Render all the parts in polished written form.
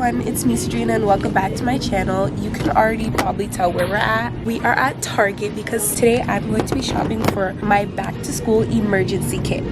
everyone, it's me Sadrina and welcome back to my channel. You can already probably tell where we're at. We are at Target because today I'm going to be shopping for my back to school emergency kit.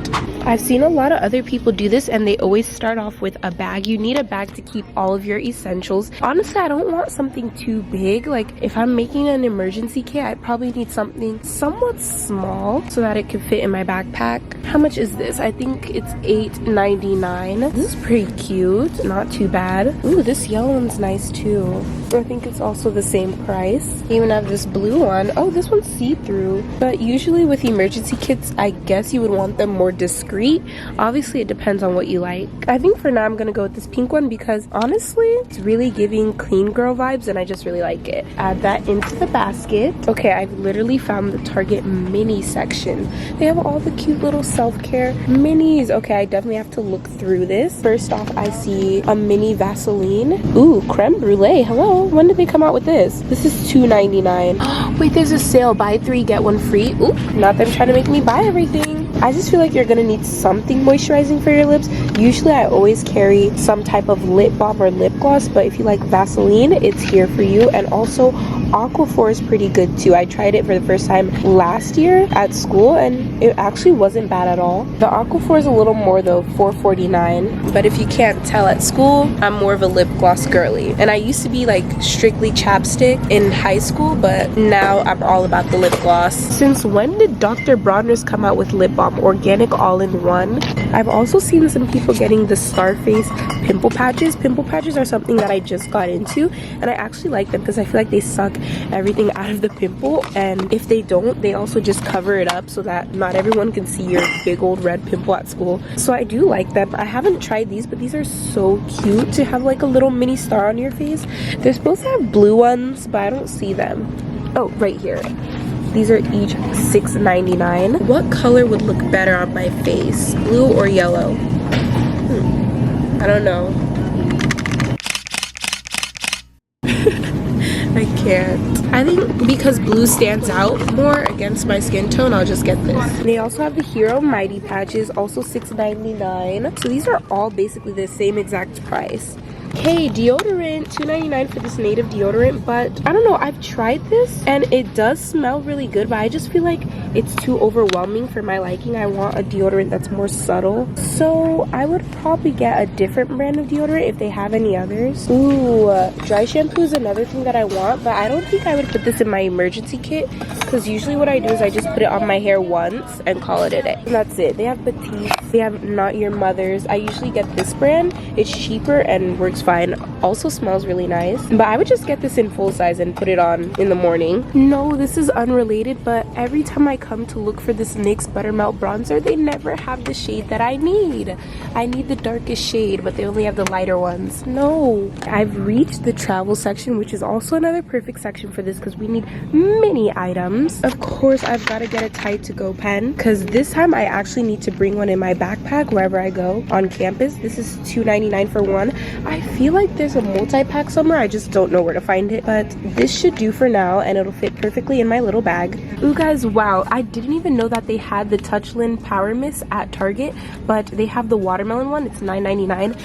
I've seen a lot of other people do this and they always start off with a bag. You need a bag to keep all of your essentials. Honestly, I don't want something too big. Like if I'm making an emergency kit, I probably need something somewhat small so that it can fit in my backpack. How much is this? I think it's $8.99. This is pretty cute, not too bad. Ooh, this yellow one's nice too. I think it's also the same price. I even have this blue one. Oh, this one's see-through. But usually with emergency kits, I guess you would want them more discreet. Obviously, it depends on what you like. I think for now I'm gonna go with this pink one because honestly, it's really giving clean girl vibes and I just really like it. Add that into the basket. Okay, I've literally found the Target mini section. They have all the cute little self-care minis. Okay, I definitely have to look through this. First off, I see a mini Vaseline. Ooh, creme brulee. Hello, when did they come out with this? This is $2.99. Wait, there's a sale. Buy 3, get 1 free. Ooh, not them trying to make me buy everything. I just feel like you're gonna need something moisturizing for your lips. Usually I always carry some type of lip balm or lip gloss, but if you like Vaseline, it's here for you. And also Aquaphor is pretty good too. I tried it for the first time last year at school and it actually wasn't bad at all. The Aquaphor is a little more though, $4.49. But if you can't tell, at school I'm more of a lip gloss girly, and I used to be like strictly chapstick in high school, but now I'm all about the lip gloss. Since when did Dr. Bronner's come out with lip balm? Organic all-in-one. I've also seen some people getting the Starface pimple patches. Pimple patches are something that I just got into and I actually like them because I feel like they suck everything out of the pimple, and if they don't, they also just cover it up so that not everyone can see your big old red pimple at school. So I do like them. I haven't tried these, but these are so cute to have like a little mini star on your face. They're supposed to have blue ones, but I don't see them. Oh, right here. These are each $6.99. What color would look better on my face? Blue or yellow? I don't know. I can't. I think because blue stands out more against my skin tone, I'll just get this. They also have the Hero Mighty patches, also $6.99. So these are all basically the same exact price. Hey, deodorant, $2.99 for this native deodorant, but I don't know, I've tried this and it does smell really good, but I just feel like it's too overwhelming for my liking. I want a deodorant that's more subtle, so I would probably get a different brand of deodorant if they have any others. Ooh, dry shampoo is another thing that I want, but I don't think I would put this in my emergency kit because usually what I do is I just put it on my hair once and call it a day. And that's it. They have Batiste, they have Not Your Mother's. I usually get this brand. It's cheaper and works fine, also smells really nice, but I would just get this in full size and put it on in the morning. No, this is unrelated, but every time I come to look for this NYX Buttermelt bronzer, they never have the shade that I need. I need the darkest shade, but they only have the lighter ones. No. I've reached the travel section, which is also another perfect section for this because we need mini items. Of course, I've got to get a Tide to Go pen because this time I actually need to bring one in my backpack wherever I go on campus. This is $2.99 for one. I feel like there's a multi-pack somewhere, I just don't know where to find it, but this should do for now and it'll fit perfectly in my little bag. Ooh guys, wow, I didn't even know that they had the Touchland Power Mist at Target, but they have the watermelon one. It's $9.99.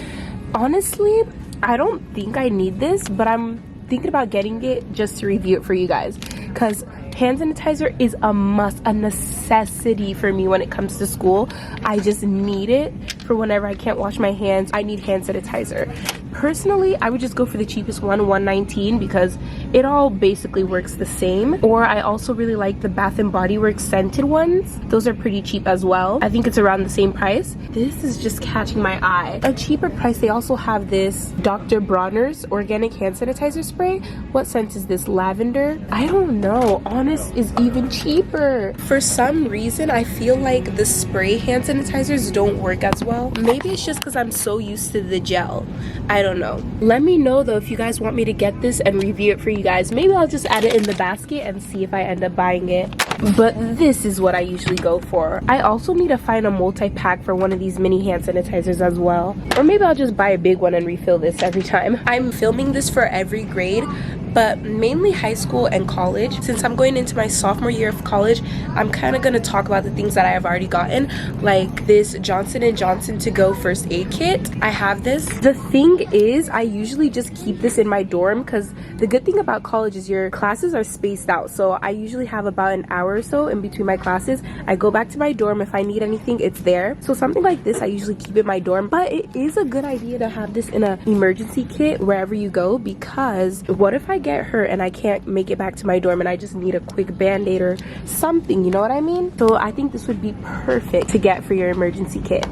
Honestly, I don't think I need this, but I'm thinking about getting it just to review it for you guys because hand sanitizer is a must, a necessity for me when it comes to school. I just need it for whenever I can't wash my hands. I need hand sanitizer. Personally, I would just go for the cheapest one, $1.19, because it all basically works the same. Or I also really like the Bath & Body Works scented ones. Those are pretty cheap as well. I think it's around the same price. This is just catching my eye. A cheaper price, they also have this Dr. Bronner's organic hand sanitizer spray. What scent is this? Lavender? I don't know. Honest is even cheaper. For some reason, I feel like the spray hand sanitizers don't work as well. Maybe it's just because I'm so used to the gel. I don't know. Let me know though if you guys want me to get this and review it for you guys. Maybe I'll just add it in the basket and see if I end up buying it. But this is what I usually go for. I also need to find a multi-pack for one of these mini hand sanitizers as well. Or maybe I'll just buy a big one and refill this every time. I'm filming this for every grade, but mainly high school and college. Since I'm going into my sophomore year of college, I'm kind of going to talk about the things that I have already gotten, like this Johnson & Johnson to go first aid kit. I have this. The thing is, I usually just keep this in my dorm because the good thing about college is your classes are spaced out. So I usually have about an hour or so in between my classes. I go back to my dorm. If I need anything, it's there. So something like this, I usually keep in my dorm, but it is a good idea to have this in an emergency kit wherever you go, because what if I get hurt and I can't make it back to my dorm and I just need a quick band-aid or something, you know what I mean? So I think this would be perfect to get for your emergency kit.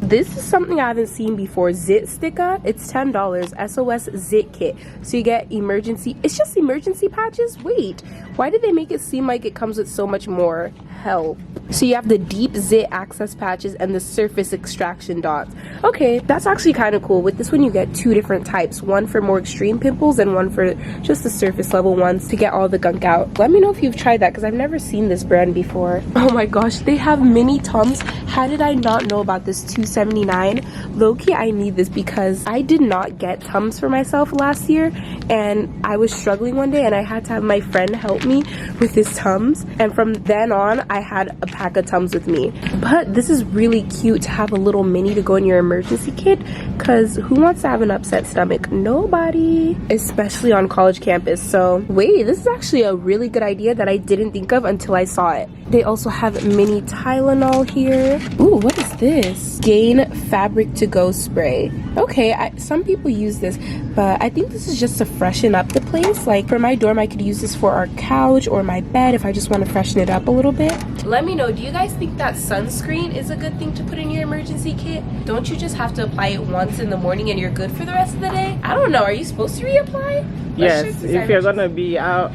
This is something I haven't seen before. Zit sticker. It's $10. SOS Zit kit. So you get emergency. It's just emergency patches? Wait, why did they make it seem like it comes with so much more help? So you have the deep zit access patches and the surface extraction dots. Okay, that's actually kind of cool. With this one you get two different types. One for more extreme pimples and one for just the surface level ones to get all the gunk out. Let me know if you've tried that because I've never seen this brand before. Oh my gosh, they have mini Tums. How did I not know about this? $2.79. Low-key, I need this because I did not get Tums for myself last year and I was struggling one day and I had to have my friend help me with his Tums, and from then on I had a pack of Tums with me. But this is really cute to have a little mini to go in your emergency kit, because who wants to have an upset stomach? Nobody, especially on college campus. So wait, this is actually a really good idea that I didn't think of until I saw it. They also have mini Tylenol here. Ooh, what is this? Gain fabric to go spray. Okay, some people use this, but I think this is just to freshen up the place. Like for my dorm, I could use this for our couch or my bed if I just want to freshen it up a little bit. Let me know, do you guys think that sunscreen is a good thing to put in your emergency kit? Don't you just have to apply it once in the morning and you're good for the rest of the day? I don't know, are you supposed to reapply? Yes, if you're gonna be out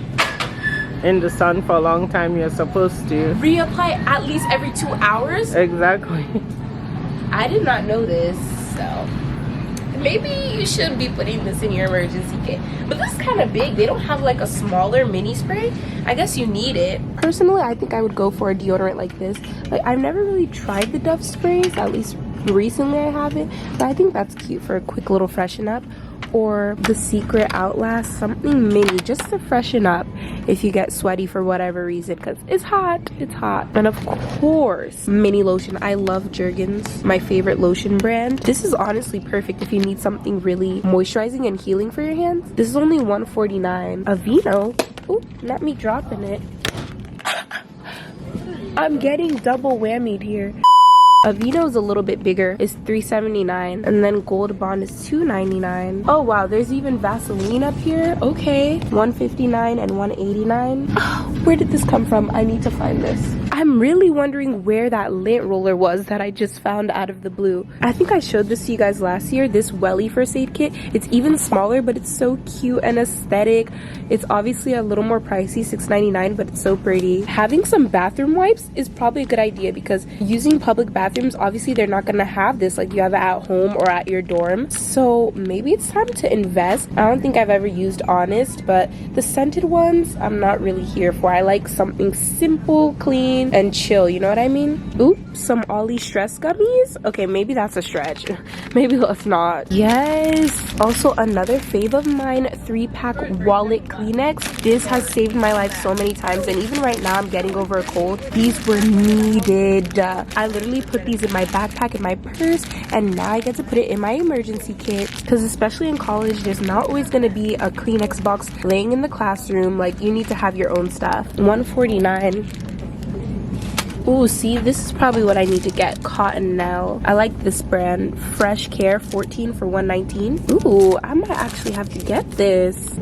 in the sun for a long time, you're supposed to reapply at least every 2 hours. Exactly. I did not know this, so maybe you should be putting this in your emergency kit. But this is kind of big. They don't have like a smaller mini spray. I guess you need it. Personally, I think I would go for a deodorant like this. Like, I've never really tried the Dove sprays, at least recently I haven't, but I think that's cute for a quick little freshen up. Or the Secret Outlast, something mini just to freshen up if you get sweaty for whatever reason, because it's hot. And of course, mini lotion. I love Jergens, my favorite lotion brand. This is honestly perfect if you need something really moisturizing and healing for your hands. This is only $1.49. Aveeno. Ooh, not me dropping it. I'm getting double whammied here. Aveeno is a little bit bigger. It's $3.79, and then Gold Bond is $2.99. Oh wow, there's even Vaseline up here. Okay, $1.59 and $1.89. Where did this come from? I need to find this. I'm really wondering where that lint roller was that I just found out of the blue. I think I showed this to you guys last year, this Welly first aid kit. It's even smaller, but it's so cute and aesthetic. It's obviously a little more pricey, $6.99, but it's so pretty. Having some bathroom wipes is probably a good idea, because using public bathrooms, obviously they're not gonna have this like you have it at home or at your dorm. So maybe it's time to invest. I don't think I've ever used Honest, but the scented ones I'm not really here for. I like something simple, clean, and chill, you know what I mean? Oops, some Ollie stress gummies. Okay, maybe that's a stretch. Maybe let's not. Yes, also another fave of mine, 3-pack wallet Kleenex. This has saved my life so many times, and even right now I'm getting over a cold. These were needed. I literally put these in my backpack, in my purse, and now I get to put it in my emergency kit, because especially in college there's not always going to be a Kleenex box laying in the classroom. Like, you need to have your own stuff. $1.49. Ooh, see, this is probably what I need to get. Cottonelle. I like this brand. Fresh Care, 14 for $1.19. Ooh, I might actually have to get this.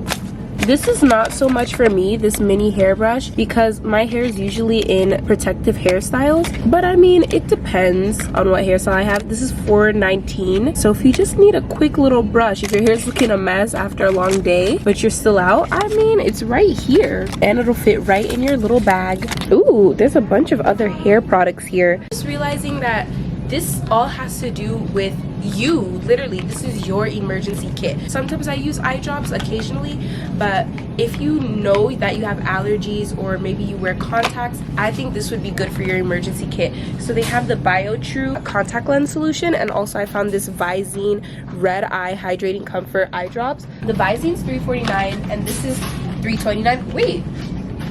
This is not so much for me, this mini hairbrush, because my hair is usually in protective hairstyles. But I mean, it depends on what hairstyle I have. This is $4.19. So if you just need a quick little brush, if your hair's looking a mess after a long day, but you're still out, I mean, it's right here. And it'll fit right in your little bag. Ooh, there's a bunch of other hair products here. Just realizing that this all has to do with you. Literally, this is your emergency kit. Sometimes I use eye drops occasionally, but if you know that you have allergies or maybe you wear contacts, I think this would be good for your emergency kit. So they have the BioTrue contact lens solution, and also I found this Visine Red Eye Hydrating Comfort eye drops. The Visine's $3.49 and this is $3.29. Wait,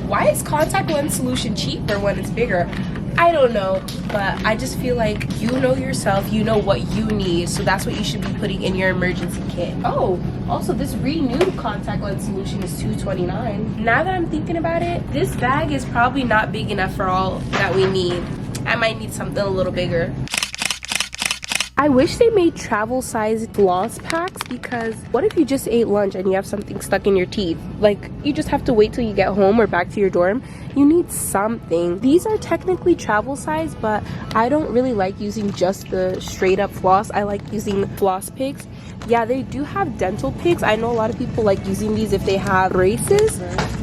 why is contact lens solution cheaper when it's bigger? I don't know, but I just feel like you know yourself, you know what you need, so that's what you should be putting in your emergency kit. Oh, also this Renew contact lens solution is $2.29. Now that I'm thinking about it, this bag is probably not big enough for all that we need. I might need something a little bigger. I wish they made travel size floss packs, because what if you just ate lunch and you have something stuck in your teeth? Like, you just have to wait till you get home or back to your dorm. You need something. These are technically travel size, but I don't really like using just the straight up floss. I like using floss picks. Yeah, they do have dental picks. I know a lot of people like using these if they have braces,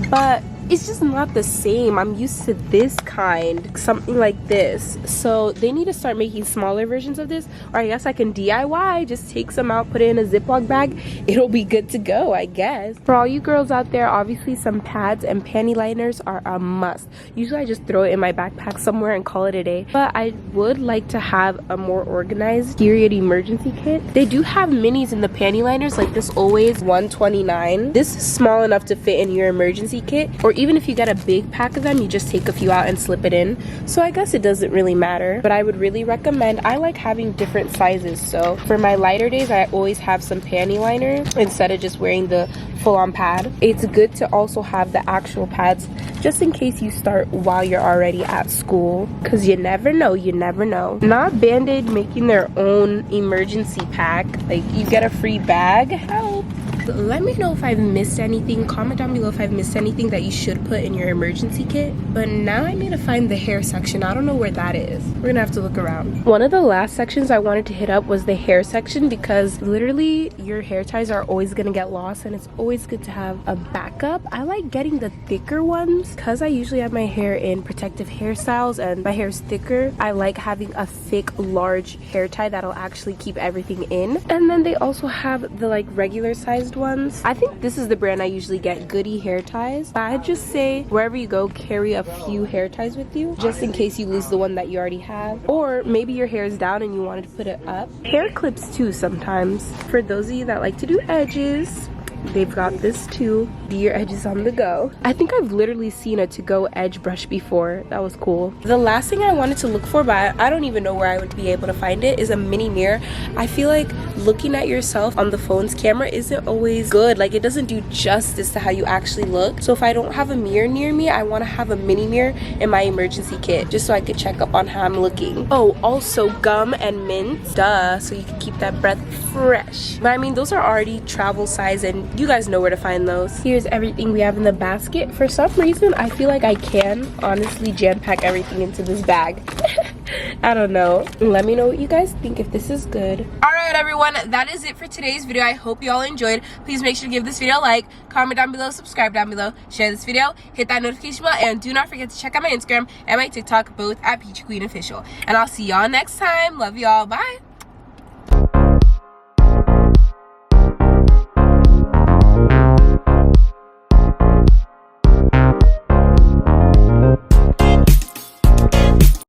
but it's just not the same. I'm used to this kind, something like this. So they need to start making smaller versions of this, or I guess I can DIY, just take some out, put it in a Ziploc bag. It'll be good to go, I guess. For all you girls out there, obviously some pads and panty liners are a must. Usually I just throw it in my backpack somewhere and call it a day, but I would like to have a more organized period emergency kit. They do have minis in the panty liners, like this Always $129. This is small enough to fit in your emergency kit, or even if you get a big pack of them, you just take a few out and slip it in. So I guess it doesn't really matter, but I would really recommend, I like having different sizes. So for my lighter days, I always have some panty liner instead of just wearing the full-on pad. It's good to also have the actual pads just in case you start while you're already at school, because you never know, you never know. Not Band-Aid making their own emergency pack, like you get a free bag. Help. Let me know if I've missed anything. Comment down below if I've missed anything that you should put in your emergency kit. But now I need to find the hair section. I don't know where that is. We're gonna have to look around. One of the last sections I wanted to hit up was the hair section, because literally your hair ties are always gonna get lost, and it's always good to have a backup. I like getting the thicker ones because I usually have my hair in protective hairstyles and my hair is thicker. I like having a thick, large hair tie that'll actually keep everything in. And then they also have the like regular sized ones. I think this is the brand I usually get, Goody hair ties. But I just say wherever you go, carry a few hair ties with you just in case you lose the one that you already have, or maybe your hair is down and you wanted to put it up. Hair clips too sometimes. For those of you that like to do edges, they've got this too. Be your edges on the go. I think I've literally seen a to-go edge brush before. That was cool. The last thing I wanted to look for, but I don't even know where I would be able to find it, is a mini mirror. I feel like looking at yourself on the phone's camera isn't always good. Like, it doesn't do justice to how you actually look. So if I don't have a mirror near me, I want to have a mini mirror in my emergency kit just so I could check up on how I'm looking. Oh, also gum and mint, duh, so you can keep that breath fresh. But I mean, those are already travel size and you guys know where to find those. Here's everything we have in the basket. For some reason, I feel like I can honestly jam pack everything into this bag. I don't know. Let me know what you guys think, if this is good. Alright everyone, that is it for today's video. I hope you all enjoyed. Please make sure to give this video a like, comment down below, subscribe down below, share this video, hit that notification bell, and do not forget to check out my Instagram and my TikTok, both at Peachy Queen Official. And I'll see y'all next time. Love y'all. Bye.